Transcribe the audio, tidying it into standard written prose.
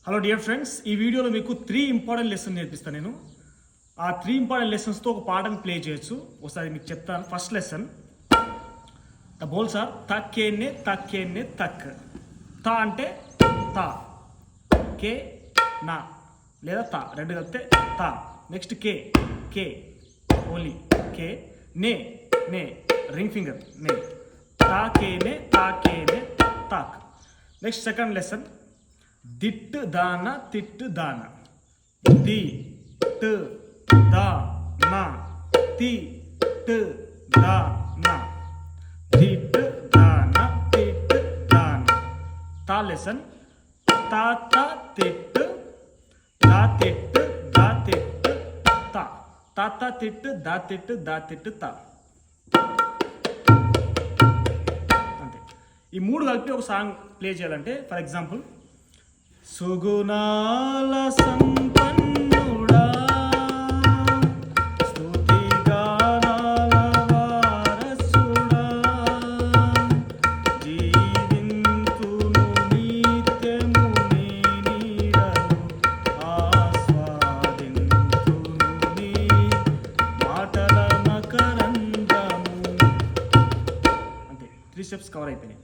Hello dear friends, ఈ వీడియోలో మీకు 3 ఇంపార్టెంట్ లెసన్ నేర్పిస్తాను నేను. ఆ 3 ఇంపార్టెంట్ లెసన్స్తో ఒక పాటను ప్లే చేయొచ్చు. ఒకసారి మీకు చెప్తాను. ఫస్ట్ లెసన్, ద బోల్స్ ఆర్ తక్కేనే తక్కేనే తక్. తా అంటే తా, కే నా లేదా తా రెండు కలిపితే తా. నెక్స్ట్ కే, కే ఓన్లీ కే. నే, నే రింగ్ ఫింగర్ నే. తాకేనే తాకేనే తాక్. నెక్స్ట్ సెకండ్ లెసన్, దిట్ దాన తిట్ దాన. ది ట్ దా నా తి ట్ దా నా. దిట్ దాన తిట్ దాన. తా లెసన్, తా తా తిట్ దా తిట్ దా తిట్ తా. తా తా తిట్ దా తిట్ దా తిట్ తా. అంతే. ఈ మూడు కలిపి ఒక సాంగ్ ప్లే చేయాలంటే, ఫర్ ఎగ్జాంపుల్, సుగుణాల సంపన్నుడా స్తుతి గానాల వారసుడా, జీవింతును నిత్యము నీ నీడను, ఆస్వాదింతును నీ మాటల మకరందము. అంతే, 3 స్టెప్స్ కవర్ అయిపోయినాయి.